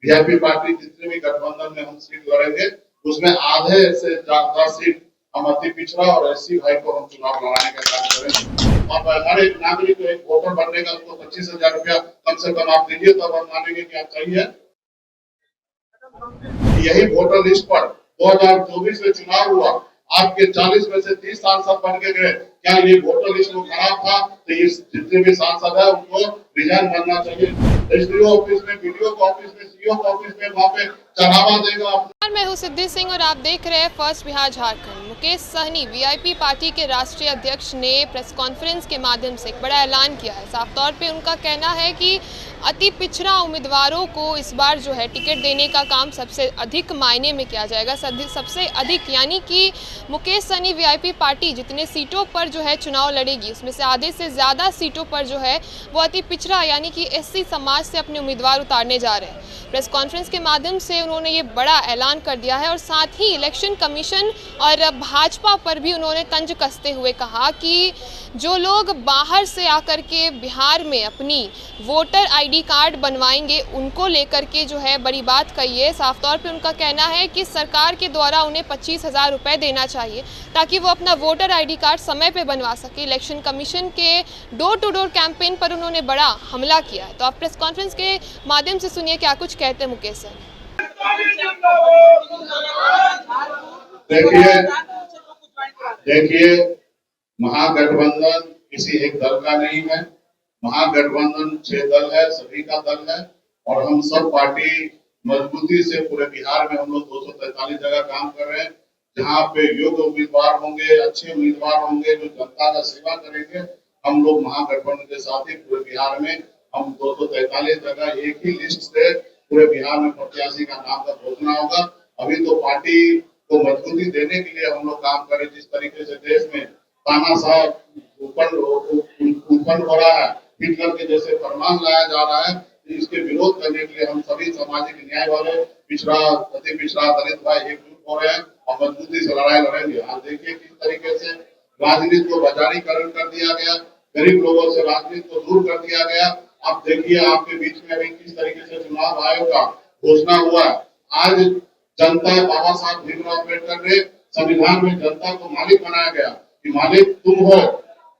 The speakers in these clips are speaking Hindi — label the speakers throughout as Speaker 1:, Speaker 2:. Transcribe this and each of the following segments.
Speaker 1: वीआईपी पार्टी जितने भी गठबंधन में हम सीट लड़ेंगे उसमें आधे से ज्यादा सीट हम अति पिछड़ा और एससी भाई को हम चुनाव लड़ाने का काम करेंगे। और हर एक नागरिक को एक वोटर बनने का उसको 25,000 रुपया कम से कम आप दीजिए, तब हम मानेंगे कि आप सही है। यही वोटर लिस्ट पर 2024 में चुनाव हुआ, आपके 40 में से 30 सांसद बन के गए। क्या ये वोटर लिस्ट में खराब था? तो ये जितने भी सांसद है उनको रिजाइन बनना चाहिए। एसडीओ ऑफिस में, बीडीओ ऑफिस में, सीओ ऑफिस में वहाँ पे चढ़ावा देगा।
Speaker 2: मैं हूं सिद्धि सिंह और आप देख रहे हैं first Bihar Jharkhand. Mukesh Sahani VIP party के राष्ट्रीय अध्यक्ष ने प्रेस कॉन्फ्रेंस के माध्यम से एक बड़ा ऐलान किया है। साफ तौर पे उनका कहना है कि अति पिछड़ा उम्मीदवारों को इस बार जो है टिकट देने का काम सबसे अधिक मायने में किया जाएगा, सबसे अधिक, यानी कि मुकेश सहनी वीआईपी पार्टी जितने सीटों पर जो है चुनाव लड़ेगी उसमें से आधे से ज़्यादा सीटों पर जो है वो अति पिछड़ा यानी कि एससी समाज से अपने उम्मीदवार उतारने जा रहे हैं। प्रेस कॉन्फ्रेंस के माध्यम से उन्होंने ये बड़ा ऐलान कर दिया है और साथ ही इलेक्शन कमीशन और भाजपा पर भी उन्होंने तंज कसते हुए कहा कि जो लोग बाहर से आकर के बिहार में अपनी वोटर आईडी कार्ड बनवाएंगे उनको लेकर के जो है बड़ी बात कही है। साफ तौर पे उनका कहना है कि सरकार के द्वारा उन्हें 25,000 रुपये देना चाहिए ताकि वो अपना वोटर आईडी कार्ड समय पे बनवा सके। इलेक्शन कमीशन के डोर टू डोर कैंपेन पर उन्होंने बड़ा हमला किया है। तो आप प्रेस कॉन्फ्रेंस के माध्यम से सुनिए क्या कुछ कहते हैं मुकेश सर।
Speaker 1: देखिए, महागठबंधन किसी एक दल का नहीं है। महागठबंधन 6 दल है, सभी का दल है और हम सब पार्टी मजबूती से पूरे बिहार में हम लोग 243 जगह काम कर रहे हैं। जहाँ पे योग्य उम्मीदवार होंगे, अच्छे उम्मीदवार होंगे जो जनता का सेवा करेंगे, हम लोग महागठबंधन के साथ ही पूरे बिहार में हम 243 जगह एक ही लिस्ट से पूरे बिहार में प्रत्याशी का नाम का घोषणा होगा। अभी तो पार्टी को मजबूती देने के लिए हम लोग काम करें। जिस तरीके से देश में तानाशाह उत्पन्न हो रहा है, हिटलर के जैसे फरमान लाया जा रहा है, इसके विरोध करने के लिए हम सभी सामाजिक न्याय वाले पिछड़ा, अति पिछड़ा, दलित भाई एकजुट हो रहे हैं और मजबूती से लड़ाई लड़ेंगे। आज देखिए किस तरीके से राजनीति को बाजारीकरण कर दिया गया, गरीब लोगों से राजनीति को दूर कर दिया गया। आप देखिए आपके बीच में अभी किस तरीके से चुनाव आयोग का घोषणा हुआ। आज जनता, बाबा साहब भीमराव अम्बेडकर ने संविधान में जनता को मालिक बनाया गया कि मालिक तुम हो,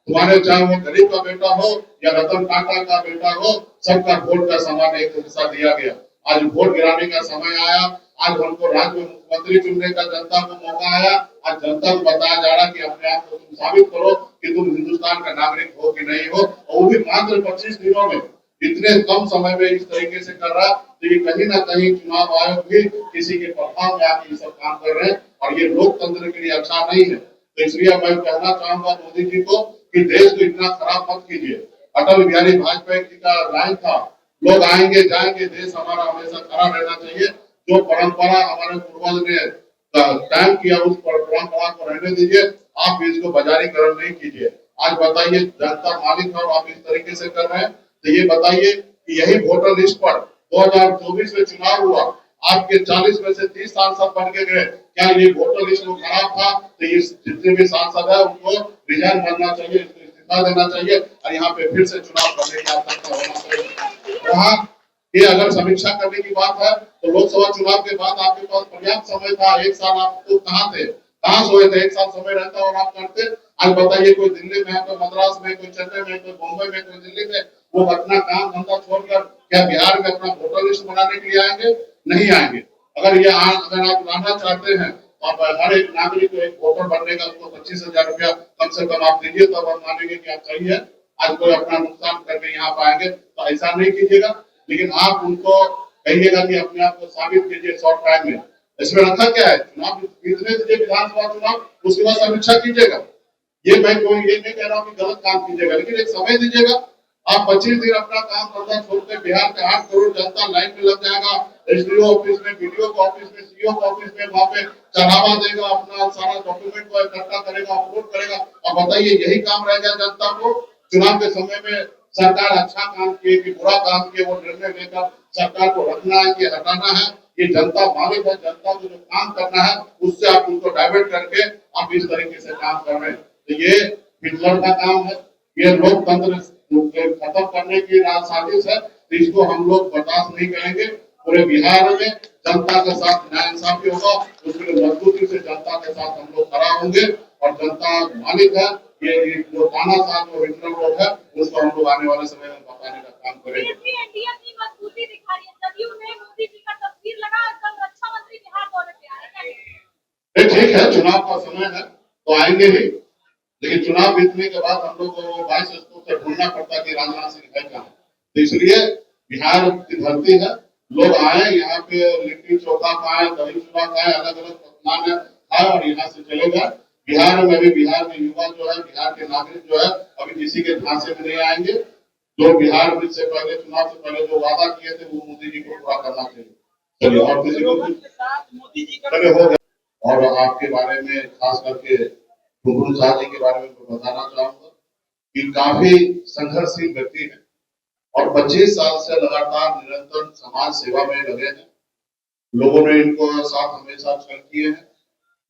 Speaker 1: तुम्हारे चाहे वो गरीब का बेटा हो या रतन टाटा का बेटा हो, सबका वोट का समान एक हिस्सा दिया गया। आज वोट गिराने का समय आया। आज हमको राज्य में मुख्यमंत्री चुनने का जनता को मौका आया। आज जनता को बताया जा रहा है कि अपने आप को तुम साबित करो कि तुम हिंदुस्तान का नागरिक हो कि नहीं हो, और वो भी मात्र 25 दिनों में, इतने कम समय में इस तरीके से कर रहा। तो ये कहीं ना कहीं चुनाव आयोग भी किसी के प्रभाव में आके ये सब काम कर रहे हैं और ये लोकतंत्र के लिए अच्छा नहीं है। तो इसलिए मैं कहना चाहूंगा मोदी जी को कि देश को इतना खराब मत कीजिए। अटल बिहारी वाजपेयी जी का लाइन था, लोग आएंगे जाएंगे, देश हमारा हमेशा खड़ा रहना चाहिए। जो परंपरा हमारे पूर्वज ने कायम किया उस परंपरा को रहने दीजिए। आप इसको बाजारीकरण नहीं कीजिए। आज बताइए जनता मालिक है और आप इस तरीके से कर रहे हैं। तो ये बताइए कि यही वोटर लिस्ट पर 2024 में चुनाव हुआ, आपके 40 में से 30 सांसद बन के गए। क्या ये वोटर लिस्ट में खराब था? तो ये जितने भी सांसद है उनको रिजाइन बनना चाहिए, इस्तीफा देना चाहिए और यहाँ पे फिर से चुनाव करने की आवश्यकता होना चाहिए। वहाँ ये अगर समीक्षा करने की बात है तो लोकसभा चुनाव के बाद आपके पास पर्याप्त समय था। 1 साल आप तो कहाँ थे, कहाँ सोए थे? 1 साल समय रहता और आप करते। आज बताइए कोई दिल्ली में है, कोई मद्रास में, कोई चेन्नई में, कोई बॉम्बे में, कोई दिल्ली में, वो अपना काम धंधा छोड़कर क्या बिहार में अपना वोटर लिस्ट बनाने के लिए आएंगे? नहीं आएंगे। अगर आप लाना चाहते हैं तो आप हर एक नागरिक को एक वोटर बनने का उसको 25,000 रुपया कम से कम आप दीजिए, तब हम मानेंगे कि आप सही है। आज कोई अपना नुकसान करके यहाँ पाएंगे तो ऐसा नहीं कीजिएगा। लेकिन आप उनको कहिएगा कि अपने आप को साबित कीजिए शॉर्ट टाइम में। इसमें रखा क्या है? चुनाव जीतने दीजिए, विधानसभा चुनाव, उसके बाद समीक्षा कीजिएगा। ये मैं कोई ये नहीं कह रहा हूँ कि गलत काम कीजिएगा, लेकिन एक समय दीजिएगा। आप 25 दिन अपना काम धंधा छोड़ते, बिहार के 8 करोड़ जनता लाइन में लग जाएगा। एसडीओ ऑफिस में, बीडीओ ऑफिस में, सीओ ऑफिस में, वहाँ पे चढ़ावा देगा, अपना सारा डॉक्यूमेंट को इकट्ठा करेगा, अपलोड करेगा। अब बताइए यही काम रह गया जनता को? चुनाव के समय में सरकार अच्छा काम किए कि बुरा काम किए, वो निर्णय लेकर सरकार को रखना है कि हटाना है, ये जनता मालिक है। जनता को जो काम करना है उससे आप उनको डाइवर्ट करके आप इस तरीके से काम कर रहे हैं। तो ये हिटलर का काम है, ये लोकतंत्र खत्म करने की साजिश है। तो इसको हम लोग बर्दाश्त नहीं करेंगे पूरे बिहार में जनता के साथ न्याय इंसाफी होगा, उसके लिए मजबूती से जनता के साथ हम लोग खड़ा होंगे और जनता मालिक है। ये जो तानाशाह जो हिटलर लोग है उसको हम लोग आने वाले समय में बताने का काम करेंगे।
Speaker 3: एनडीए अपनी मजबूती दिखा रही है, जदयू में मोदी जी का तस्वीर लगा और कल रक्षा मंत्री बिहार दौरे पे आ रहे हैं।
Speaker 1: ठीक है, चुनाव का समय है तो आएंगे ही, लेकिन चुनाव जीतने के बाद हम लोग को 22 स्तूप से ढूंढना पड़ता है कि राजनाथ सिंह है कहाँ। तो इसलिए बिहार की धरती है, लोग आए यहाँ पे लिट्टी चोखा खाए, दही चूड़ा खाए, अलग अलग पकवान खाए और यहाँ से चले गए। बिहार में भी बिहार के युवा जो है, बिहार के नागरिक जो है अभी किसी के झांसे में नहीं आएंगे। जो बिहार में से पहले चुनाव से पहले जो वादा किए थे वो मोदी जी को पूरा करना चाहिए। चलिए और किसी को चले हो गया। और आपके बारे में खास करके टुनटुन शाह जी के बारे में बताना चाहूंगा कि काफी संघर्षशील व्यक्ति है और 25 साल से लगातार निरंतर समाज सेवा में लगे हैं। लोगों ने इनको साथ हमेशा छल किए हैं,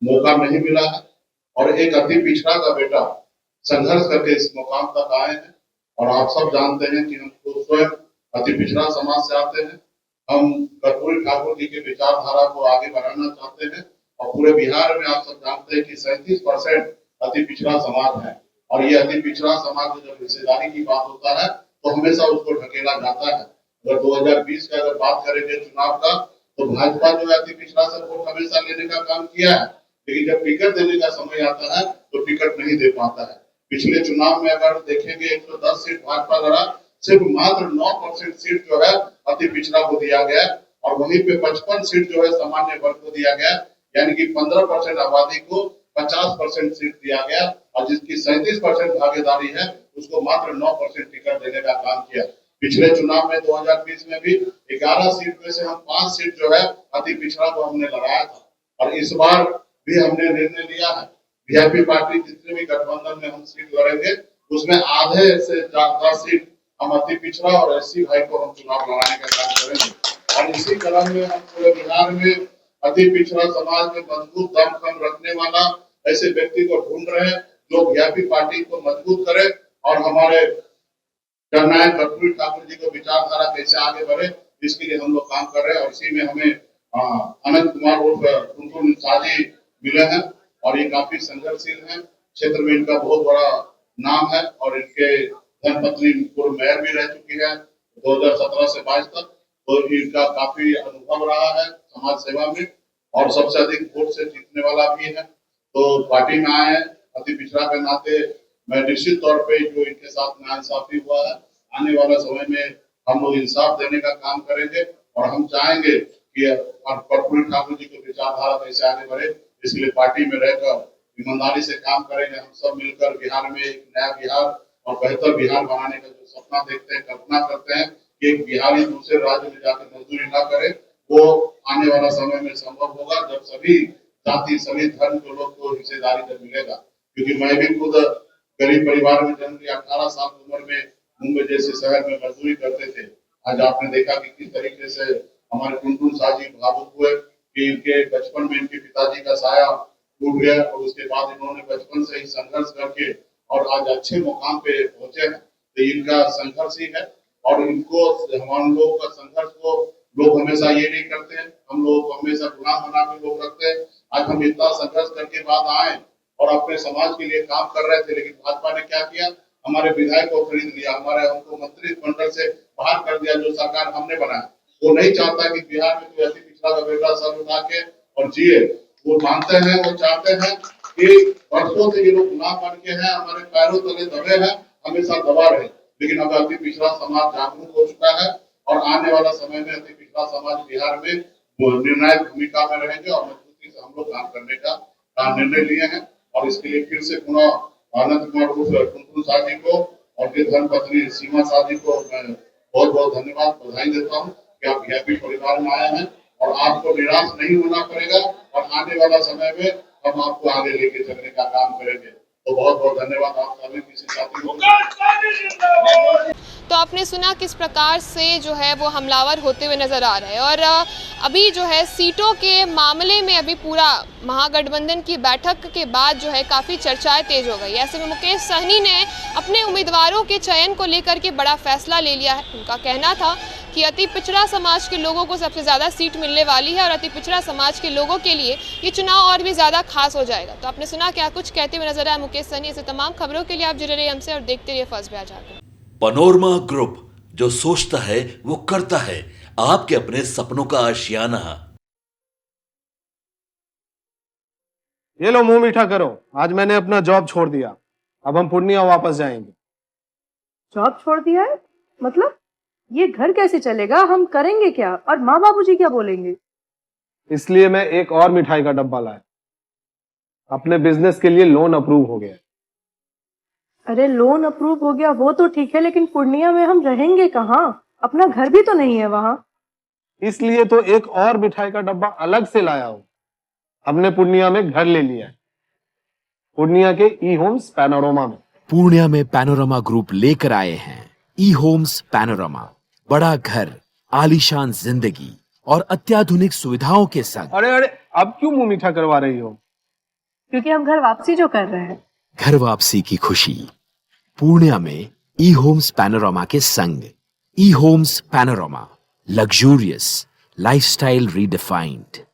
Speaker 1: मौका नहीं मिला है और एक अति पिछड़ा का बेटा संघर्ष करके इस मुकाम तक आए हैं। और आप सब जानते हैं कि हम तो स्वयं अति पिछड़ा समाज से आते हैं। हम कर्पूरी ठाकुर जी के विचारधारा को आगे बढ़ाना चाहते हैं और पूरे बिहार में आप सब जानते हैं कि 37% अति पिछड़ा समाज है और ये अति पिछड़ा समाज में जब हिस्सेदारी की बात होता है तो हमेशा उसको ढकेला जाता है। अगर 2020 का अगर बात करेंगे चुनाव का तो भाजपा जो है अति पिछड़ा से वोट हमेशा लेने का काम किया है, लेकिन जब टिकट देने का समय आता है तो टिकट नहीं दे पाता है। पिछले चुनाव में अगर देखेंगे 110 सीट भाजपा लड़ा, सिर्फ मात्र 9% सीट जो है अति पिछड़ा को दिया गया और वहीं पे 55 सीट जो है सामान्य वर्ग को दिया गया, यानी कि 15% आबादी को 50% सीट दिया गया और जिसकी 37% भागीदारी है उसको मात्र 9% टिकट देने का काम किया। पिछले चुनाव में 2020 में भी 11 सीट में से हम 5 सीट जो है अति पिछड़ा को हमने लगाया था और इस बार भी हमने निर्णय लिया है वीआईपी पार्टी जितने भी गठबंधन में हम सीट लड़ेंगे उसमें आधे से ज्यादा सीट हम अति पिछड़ा और एससी भाई को हम चुनाव लड़ाने का काम करेंगे। और इसी क्रम में हम पूरे बिहार में अति पिछड़ा समाज में मजबूत दमखम रखने वाला ऐसे व्यक्ति को ढूंढ रहे हैं जो वीआईपी पार्टी को मजबूत करे और हमारे जननायक कर्पूरी ठाकुर जी को विचारधारा कैसे आगे बढ़े इसके लिए हम लोग काम कर रहे हैं। और इसी में हमें अनंत कुमार उर्फ टुनटुन शाह जी मिले हैं और ये काफी संघर्षशील है। क्षेत्र में इनका बहुत बड़ा नाम है और इनके धर्मपत्नी पूर्व मेयर भी रह चुकी है 2017 से 22 तक, तो इनका काफी अनुभव रहा है समाज सेवा में और सबसे अधिक वोट से जीतने वाला भी है। तो पार्टी में आए हैं अति पिछड़ा के नाते मैं निश्चित तौर पे जो इनके साथ नाइंसाफी हुआ है आने वाला समय में हम लोग इंसाफ देने का काम करेंगे और हम चाहेंगे कि कर्पूरी ठाकुर जी को विचारधारा कैसे आगे बढ़े इसलिए पार्टी में रहकर ईमानदारी से काम करेंगे। हम सब मिलकर बिहार में एक नया बिहार और बेहतर बिहार बनाने का जो सपना देखते हैं, कल्पना करते हैं कि एक बिहारी दूसरे राज्य में जाकर मजदूरी न करे, वो आने वाला समय में संभव होगा जब सभी जाति सभी धर्म के लोग को हिस्सेदारी जब मिलेगा। क्योंकि मैं भी खुद गरीब परिवार में जन्म लिया, 18 साल की उम्र में मुंबई जैसे शहर में मजदूरी करते थे। आज आपने देखा कि किस तरीके से हमारे टुनटुन शाह जी भावुक हुए कि इनके बचपन में इनके पिताजी का साया टूट गया और उसके बाद इन्होंने बचपन से ही संघर्ष करके और आज अच्छे मुकाम पे पहुंचे हैं। तो इनका संघर्ष ही है और इनको हम लोगों का संघर्ष को लोग हमेशा ये नहीं करते हैं, हम लोग हमेशा गुलाम बना के लोग रखते हैं। आज हम इतना संघर्ष करके बाद आए और अपने समाज के लिए काम कर रहे थे, लेकिन भाजपा ने क्या किया, हमारे विधायक को खरीद लिया, हमारे हमको मंत्रिमंडल से बाहर कर दिया जो सरकार हमने बनाया। वो नहीं चाहता कि बिहार में कोई अति पिछड़ा का बेटा सर उठा के और जिए। वो मानते हैं, वो चाहते हैं कि वर्षों से ये लोग गुलाम बन के हैं, हमारे पैरों तले दबे हैं, हमेशा दबा रहे। लेकिन अब अति पिछड़ा समाज जागरूक हो चुका है और आने वाला समय में अति पिछड़ा समाज बिहार में निर्णायक भूमिका में रहेंगे और मजबूती से हम लोग काम करने का निर्णय लिए हैं। और इसके लिए फिर से पुनः अनंत कुमार उर्फ टुनटुन शाह जी को और उनकी धर्मपत्नी सीमा शाह जी को मैं बहुत बहुत धन्यवाद बधाई देता हूँ कि आप वीआईपी परिवार में आए हैं और आपको निराश नहीं होना पड़ेगा और आने वाला समय में हम आपको आगे लेके चलने का काम करेंगे। तो बहुत बहुत धन्यवाद आप सभी किसी साथी को।
Speaker 2: तो आपने सुना किस प्रकार से जो है वो हमलावर होते हुए नजर आ रहे हैं और अभी जो है सीटों के मामले में अभी पूरा महागठबंधन की बैठक के बाद जो है काफ़ी चर्चाएं तेज हो गई। ऐसे में मुकेश सहनी ने अपने उम्मीदवारों के चयन को लेकर के बड़ा फैसला ले लिया है। उनका कहना था कि अति पिछड़ा समाज के लोगों को सबसे ज़्यादा सीट मिलने वाली है और अति पिछड़ा समाज के लोगों के लिए ये चुनाव और भी ज़्यादा खास हो जाएगा। तो आपने सुना क्या कुछ कहते हुए नजर आया मुकेश सहनी। ऐसे तमाम खबरों के लिए आप जुड़े रहिए हमसे और देखते रहिए first Bihar Jharkhand.
Speaker 4: Panorama group, जो सोचता है वो करता है। आपके अपने सपनों का आशियाना।
Speaker 5: ये लो मुंह मीठा करो, आज मैंने अपना जॉब छोड़ दिया। अब हम पूर्णिया वापस जाएंगे।
Speaker 6: जॉब छोड़ दिया है? मतलब ये घर कैसे चलेगा? हम करेंगे क्या? और माँ बाबूजी क्या बोलेंगे?
Speaker 5: इसलिए मैं एक और मिठाई का डब्बा लाया। अपने बिजनेस के लिए लोन अप्रूव हो गया।
Speaker 6: अरे लोन अप्रूव हो गया वो तो ठीक है, लेकिन पूर्णिया में हम रहेंगे कहाँ? अपना घर भी तो नहीं है वहाँ।
Speaker 5: इसलिए तो एक और मिठाई का डब्बा अलग से लाया हूँ। हमने पूर्णिया में घर ले लिया है, पूर्णिया के ई होम्स पैनोरमा में।
Speaker 7: पूर्णिया में पैनोरमा ग्रुप लेकर आए हैं ई होम्स पैनोरमा। बड़ा घर, आलीशान जिंदगी और अत्याधुनिक सुविधाओं के संग।
Speaker 5: अरे अरे, अब क्यों मुंह मीठा करवा रही हो?
Speaker 6: क्योंकि हम घर वापसी जो कर रहे हैं।
Speaker 7: घर वापसी की खुशी पूर्णिया में ई होम्स पैनोरमा के संग। ई Homes Panorama, luxurious lifestyle redefined.